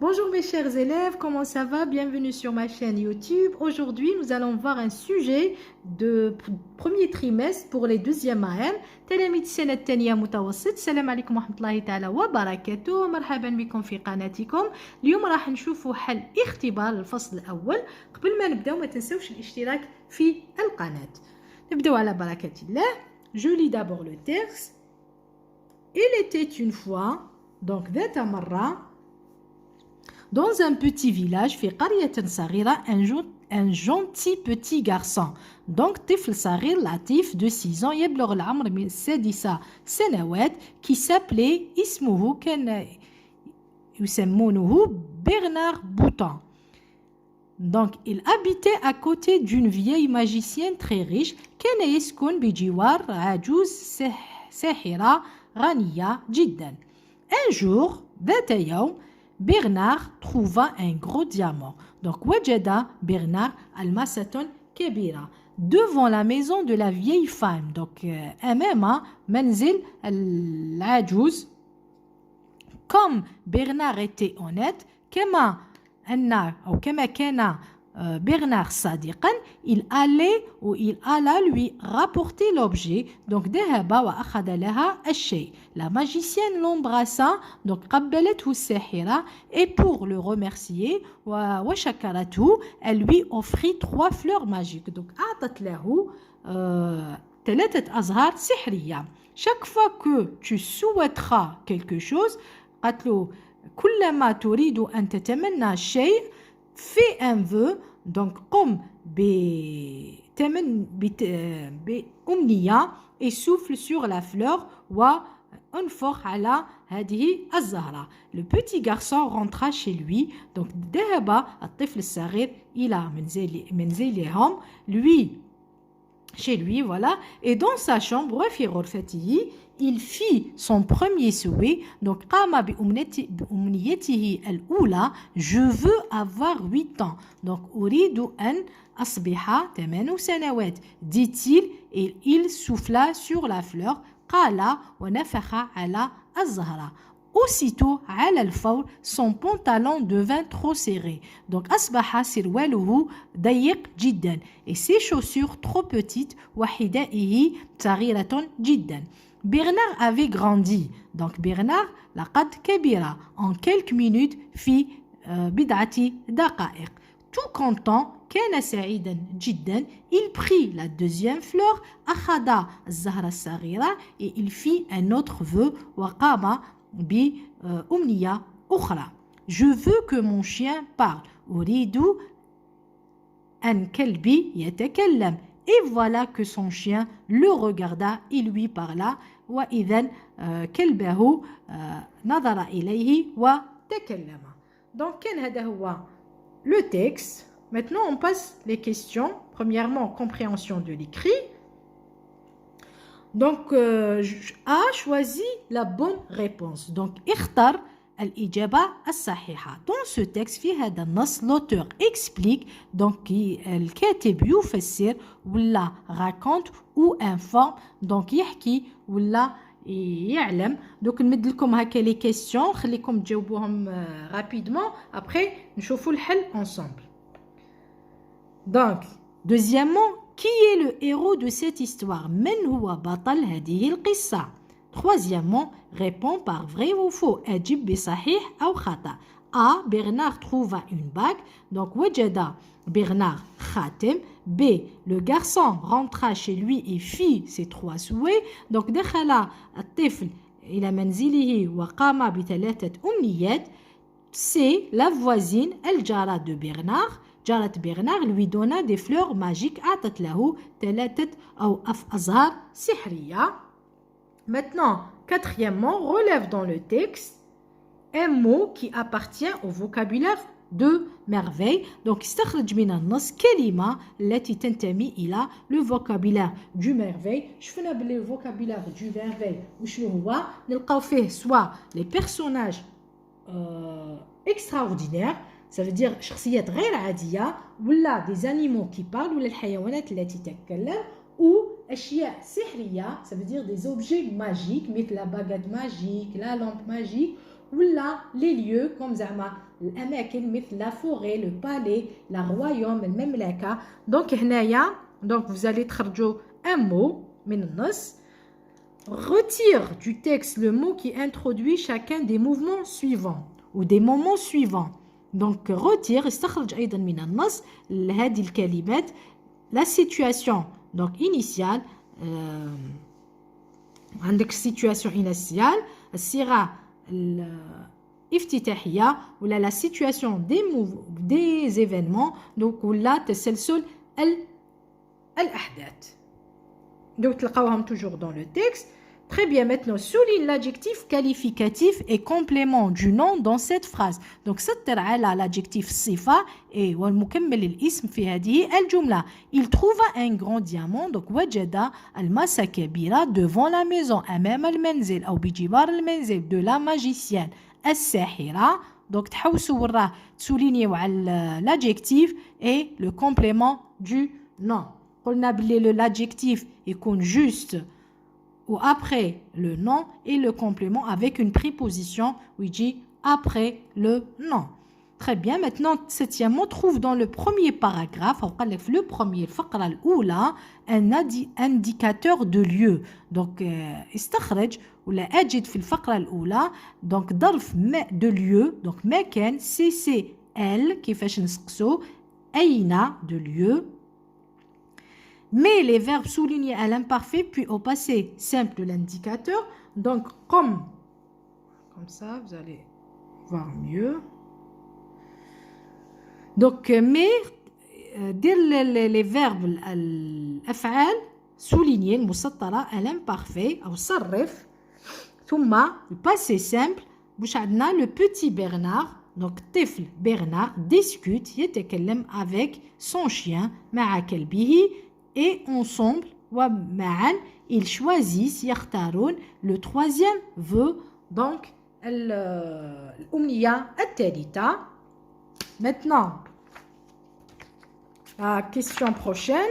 Bonjour mes chers élèves, comment ça va? Bienvenue sur ma chaîne YouTube. Aujourd'hui, nous allons voir un sujet de premier trimestre pour les deuxièmes AM. تلاميذ السنة الثانية متوسط. السلام عليكم ورحمة الله تعالى وبركاته. مرحبا بكم في قناتكم. اليوم راح نشوفوا حل اختبار الفصل الأول. قبل ما نبدأ ما تنسوش الاشتراك في القناة. نبدأ على بركة الله. Je lis d'abord le texte. Il était une fois, donc ذات مرة, dans un petit village, في قرية صغيرة, un gentil petit garçon. Donc, طفل صغير لطيف de 6 ans يبلغ العمر من 6 سنوات qui s'appelait اسمه كان يسمونه Bernard Bouton. Donc, il habitait à côté d'une vieille magicienne très riche كان يسكن بجوار عجوز ساحرة غنية جدا. Un jour, ذات يوم, Bernard trouva un gros diamant. Donc, وجد Bernard الماسة كبيرة devant la maison de la vieille femme. Donc, أمام منزل العجوز. Comme Bernard était honnête, كما كان Bernard صادقا, il alla lui rapporter l'objet. Donc ذهب وأخذ لها الشيء. La magicienne l'embrassa, donc قبلته الساحرة, et pour le remercier وشكرته, elle lui offrit 3 fleurs magiques. Donc أعطت له 3 أزهار سحرية. Chaque fois que tu souhaiteras quelque chose, قالت له كلما تريد أن تتمنى شيء, fais un vœu, donc قم بأمنية et souffle sur la fleur وانفخ على هذه الزهرة. Le petit garçon rentra chez lui, donc ذهب الطفل الصغير إلى منزلهم, chez lui, voilà, et dans sa chambre, وفي غرفته, il fit son premier souhait. Donc, قام بأمنيته الأولى, je veux avoir 8 ans. Donc, أريد أن أصبح 8 سنوات, dit-il, et il souffla sur la fleur. قال ونفخ على الزهرة. Aussitôt, على الفور, son pantalon devint trop serré. Donc, أصبح سرواله ضيق جدا. Et ses chaussures trop petites. وحذائه صغيرة جدا. Bernard avait grandi. Donc, Bernard, لقد كبر. En quelques minutes, في بضعة دقائق. Tout content, كان سعيدا جدا, il prit la deuxième fleur, أخذ الزهرة الصغيرة, et il fit un autre vœu, وقام بأمنية أخرى. Je veux que mon chien parle. أريد أن كلبي يتكلم. Et voilà que son chien le regarda, il lui parla. وإذا كلبه نظر إليه وتكلم. Donc, كان هذا هو le texte. Maintenant, on passe les questions. Premièrement, compréhension de l'écrit. Donc, A choisit la bonne réponse. Donc, اختر الإجابة الصحيحة. Dans ce texte, في هذا النص, l'auteur explique, donc الكاتب يفسر ولا raconte ou informe, donc يحكي ولا يعلم. Donc نمد لكم هكا les questions, خليكم تجاوبوهم rapidement. Après, نشوفوا الحل ensemble. Donc, deuxièmement, qui est le héros de cette histoire? من هو بطل هذه القصة? Troisièmement, réponds par vrai ou faux. أجب بصحيح أو خطأ. A. Bernard trouva une bague. Donc, وجد Bernard خاتم. B. Le garçon rentra chez lui et fit ses 3 souhaits. Donc, دخل الطفل إلى منزله وقام ب3 أمنيات. C. La voisine, الجارة de Bernard, جارة Bernard, lui donna des fleurs magiques. أعطت له 3 أو أزهار سحرية. Maintenant, quatrièmement, relève dans le texte un mot qui appartient au vocabulaire de merveille. Donc, استخرج من النص كلمة التي تنتمي إلى le vocabulaire du merveille. شفنا باللي le vocabulaire du merveille وشنو هو؟ نلقاو فيه soit les personnages extraordinaires, ça veut dire شخصيات غير عادية, ولا des animaux qui parlent, ولا الحيوانات التي تتكلم, ou أشياء سحرية, ça veut dire des objets magiques, مثل la baguette magique, la lampe magique, ولا les lieux comme زعما الأماكن مثل la forêt, le palais, la royaume, المملكة. donc هنايا donc vous allez تخرجوا un mot من النص. Retire du texte le mot qui introduit chacun des mouvements suivants ou des moments suivants. Donc retire استخرج أيضا من النص هذه الكلمات la situation donc initiale عندك situation initiale الصيغة الافتتاحية ولا la situation des événements donc ولا تسلسل الأحداث. Donc تلقاوهم toujours dans le texte. Très bien, maintenant souligne l'adjectif qualificatif et complément du nom dans cette phrase. Donc سطر على l'adjectif صفة et والمكمل الاسم في هذه الجملة. Il trouva un grand diamant donc وجد الماسة كبيرة devant la maison أمام المنزل أو بجوار المنزل de la magicienne الساحرة. donc تحوسوا وراه تسولينيو على l'adjectif et le complément du nom. قلنا بلي l'adjectif يكون juste ou après le nom et le complément avec une préposition où il dit après le nom. Très bien, maintenant, septièmement, trouve dans le premier paragraphe, le premier, الفقرة الأولى, un indicateur de lieu. Donc, استخرج ولا أجد في الفقرة الأولى, donc ظرف de lieu, donc مكان, CCL, كيفاش نسقسو, أين de lieu. Mais les verbes soulignés à l'imparfait puis au passé simple de l'indicateur. Donc, comme ça, vous allez voir mieux. Donc, mais, les verbes الأفعال soulignés, المسطرة à l'imparfait, أو صرف, ثم, le passé simple, le petit Bernard, donc طفل Bernard, discute, يتكلم avec son chien, مع كلبه, et ensemble ومعا ils choisissent يختارون le troisième vœu donc الأمنية الثالثة. Maintenant la question prochaine.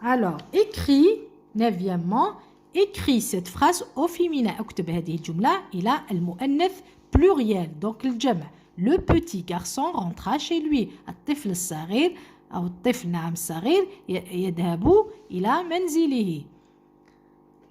Alors écris neuvièmement écris cette phrase au féminin. اكتب هذه الجملة إلى المؤنث pluriel donc الجمع. Le petit garçon rentra chez lui. الطفل الصغير أو الطفل نعم الصغير يذهب إلى منزله.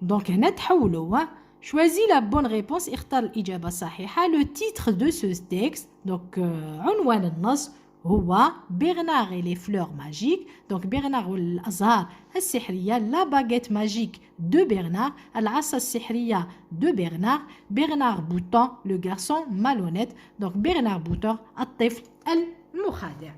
donc هنا تحولوا choisis la bonne réponse اختار الإجابة الصحيحة. le titre de ce texte donc عنوان النص هو Bernard et les fleurs magiques. donc Bernard والأزهار السحرية la baguette magique de Bernard العصا السحرية de Bernard. Bernard Bouton le garçon malhonnête. donc Bernard Bouton الطفل المخادع.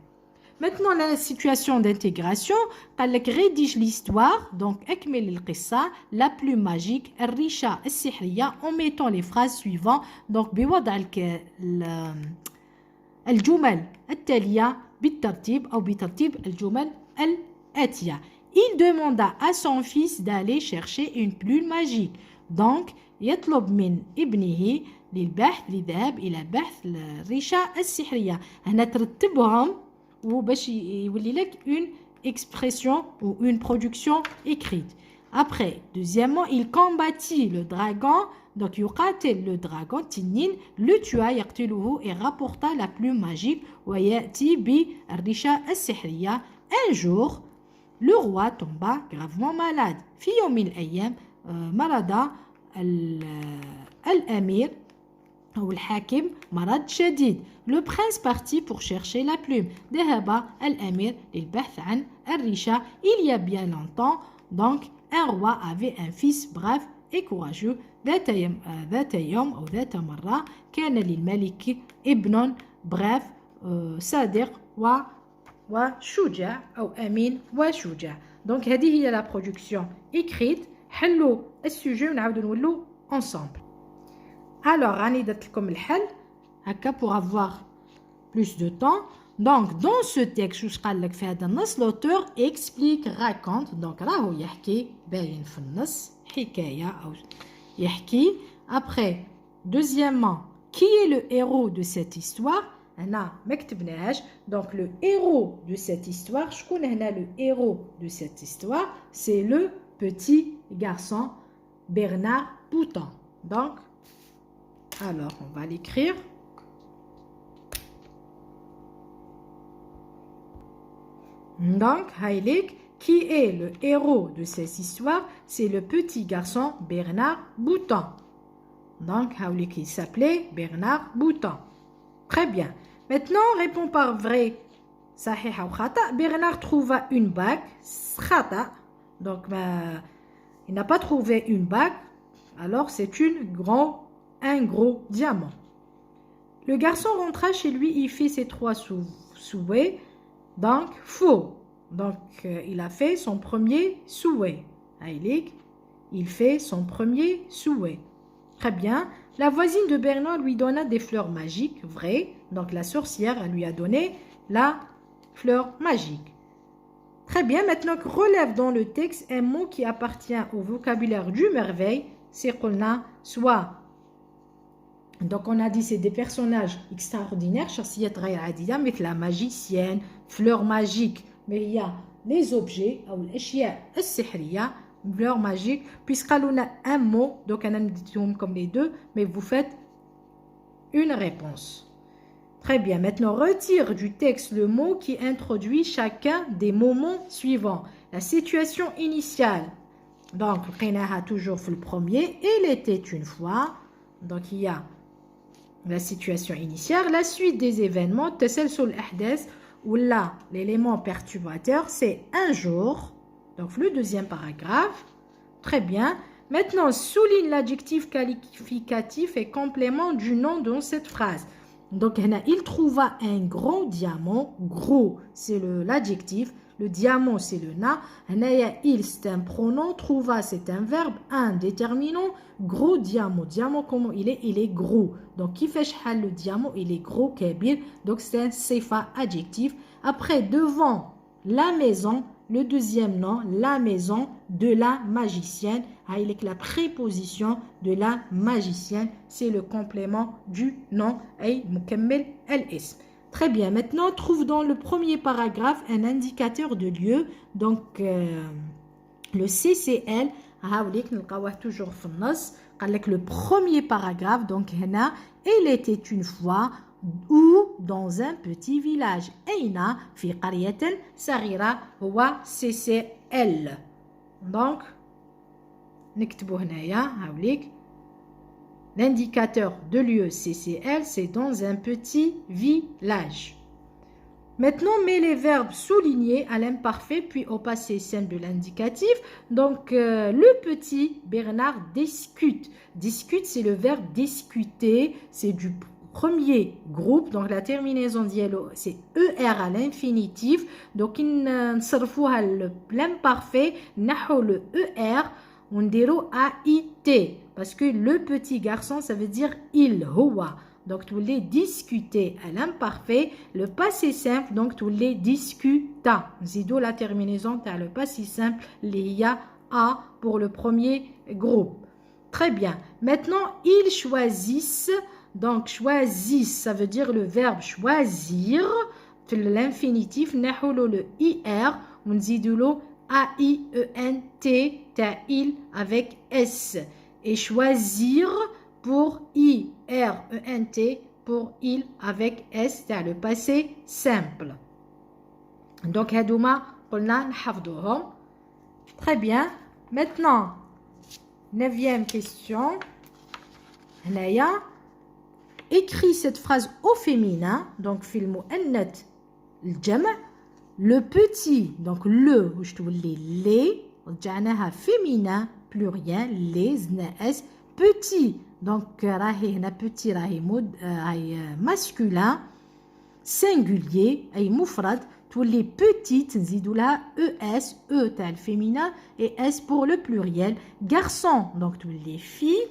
Maintenant, la situation d'intégration, rédige l'histoire, donc أكمل القصة la plus magique, الريشة السحرية, en mettant les phrases suivantes, donc بوضع الجمل التالية بالترتيب أو بترتيب الجمل الآتية. Il demanda à son fils d'aller chercher une plume magique. donc يطلب من ابنه للذهاب إلى بحث الريشة السحرية. هنا ترتبهم وباش يولي لك une expression ou une production écrite. Après, deuxièmement, il combattit le dragon. donc يقاتل le dragon تنين le tua يقتله et rapporta la plume magique ويأتي بالريشة السحرية. un jour le roi tomba gravement malade. في يوم من الأيام مرض الأمير أو الحاكم مرض شديد. le prince partit pour chercher la plume. ذهب الأمير للبحث عن الريشة. il y a bien longtemps donc un roi avait un fils brave et courageux. ذات يوم أو ذات مرة كان للملك ابن brave صادق وشجاع أو أمين وشجاع. donc هذه هي la production écrite. حلوا السوجي ونعاودوا نولوا ensemble. alors راني درت لكم الحل هكا pour avoir plus de temps. donc dans ce texte واش قال لك في هذا النص l'auteur explique raconte donc راهو يحكي باين في النص حكاية أو يحكي. après deuxièmement qui est le héros de cette histoire. هنا ما كتبناهاش. donc le héros de cette histoire شكون هنا le héros de cette histoire c'est le petit garçon Bernard Bouton. donc Alors, on va l'écrire. Donc, Haïlik, qui est le héros de cette histoire? C'est le petit garçon Bernard Bouton. Donc, Haïlik, il s'appelait Bernard Bouton. Très bien. Maintenant, réponds par vrai. Sahih ou khata. Bernard trouva une bague. Khata. Donc, il n'a pas trouvé une bague. Alors, c'est un gros diamant. Le garçon rentra chez lui. Il fit ses 3 souhaits. Donc, faux. Donc, il a fait son premier souhait. Haïlik, il fait son premier souhait. Très bien. La voisine de Bernard lui donna des fleurs magiques. Vrai. Donc, la sorcière elle lui a donné la fleur magique. Très bien. Maintenant, relève dans le texte un mot qui appartient au vocabulaire du merveille. C'est qu'on a soit... Donc, on a dit c'est des personnages extraordinaires. Chassiyat ghayr adida, mais la magicienne, fleur magique. Mais il y a les objets, ou l'ashya as-sihriya, fleur magique. Puisqu'on a un mot, donc on a dit comme les deux, mais vous faites une réponse. Très bien. Maintenant, retire du texte le mot qui introduit chacun des moments suivants. La situation initiale. Donc, on a toujours fait le premier. Il était une fois. Donc, il y a la situation initiale, la suite des événements, tasalsul ahdas, où là, l'élément perturbateur, c'est un jour. Donc, le deuxième paragraphe. Très bien. Maintenant, souligne l'adjectif qualificatif et complément du nom dans cette phrase. Donc, il trouva un gros diamant. Gros, c'est l'adjectif. Le diamant, c'est le na. Il, c'est un pronom. Trouva, c'est un verbe. Un déterminant. Gros diamant. Diamant, comment il est? Il est gros. Donc, qui fait le diamant? Il est gros, kabir. Donc, c'est un sifa adjectif. Après, devant la maison, le deuxième nom, la maison de la magicienne. Avec la préposition de la magicienne, c'est le complément du nom. Ay mukammel al-ism. Très bien. Maintenant, trouve dans le premier paragraphe un indicateur de lieu. Donc, le CCL, toujours avec le premier paragraphe. Donc, il était une fois ou dans un petit village. Aina fi qaryatin saghira huwa CCL. Donc, l'indicateur de lieu CCL, c'est dans un petit village. Maintenant, mets les verbes soulignés à l'imparfait puis au passé simple de l'indicatif. Donc, le petit Bernard discute. Discute, c'est le verbe discuter. C'est du premier groupe. Donc, la terminaison dialogue, c'est ER à l'infinitif. Donc, l'imparfait, le ER, on dirait AIT. Parce que le petit garçon, ça veut dire il, huwa. Donc, tous les discuter à l'imparfait. Le passé simple, donc tous les discuta. Zido, la terminaison, tu as le passé simple, les ya, a pour le premier groupe. Très bien. Maintenant, ils choisissent. Donc, choisissent, ça veut dire le verbe choisir. L'infinitif, le IR, on zidoulo AIENT, ta'il avec S. Et choisir pour IRENT, pour il avec S, c'est le passé simple. Donc, hadouma, qulna nhafdouhom. Très bien. Maintenant, 9e question. Naya, écris cette phrase au féminin. Donc, film mu'annat al-jam'. Le petit, donc le, je te les, féminin, pluriel, les, petit. Donc, petit, masculin, singulier, mufrad, tous les petites, zidoula, ES, E, tel féminin, et S pour le pluriel. Garçon, donc tous les filles,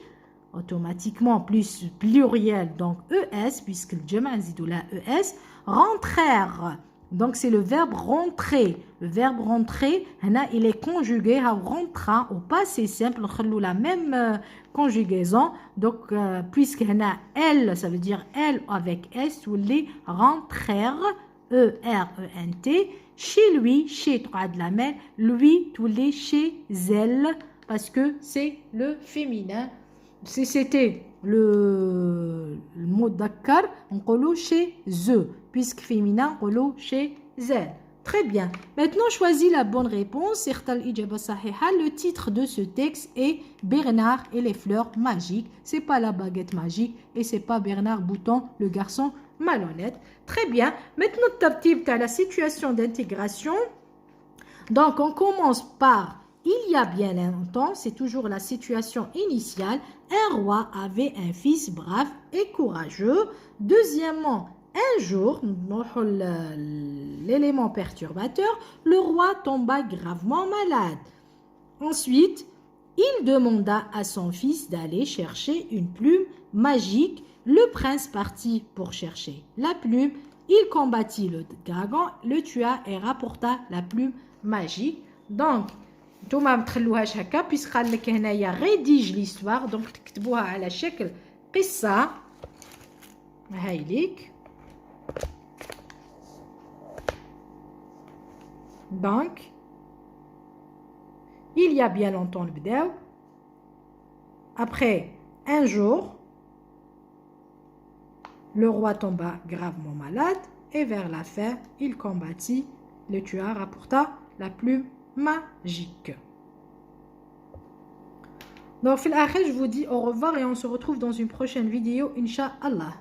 automatiquement plus pluriel, donc ES, puisque le jama, zidoula, ES, rentrèrent. Donc, c'est le verbe rentrer. Le verbe rentrer, il est conjugué à rentra au passé simple, la même conjugaison. Donc, puisque elle, ça veut dire elle avec S, ou les rentrèrent, E-R-E-N-T, chez lui, chez trois de la main, lui, tous les chez elle, parce que c'est le féminin. Si c'était le mot dakar, on dit chez eux, puisque féminin, on dit chez elles. Très bien. Maintenant, choisis la bonne réponse. Le titre de ce texte est Bernard et les fleurs magiques. C'est pas la baguette magique et c'est pas Bernard Bouton, le garçon malhonnête. Très bien. Maintenant, tu as la situation d'intégration. Donc, on commence par il y a bien longtemps. C'est toujours la situation initiale. Un roi avait un fils brave et courageux. Deuxièmement, un jour, l'élément perturbateur, le roi tomba gravement malade. Ensuite, il demanda à son fils d'aller chercher une plume magique. Le prince partit pour chercher la plume. Il combattit le dragon, le tua et rapporta la plume magique. Donc, نتوما متخلوهاش هكا بيسك قال لك هنايا ريديج ليستوار دونك تكتبوها على شكل قصة هاي ليك. Donc, il y a bien longtemps le bdao. Après un jour, le roi tomba gravement malade et vers la fin, il combattit, le tua, rapporta la plume magique. Donc, je vous dis au revoir et on se retrouve dans une prochaine vidéo, Inch'Allah.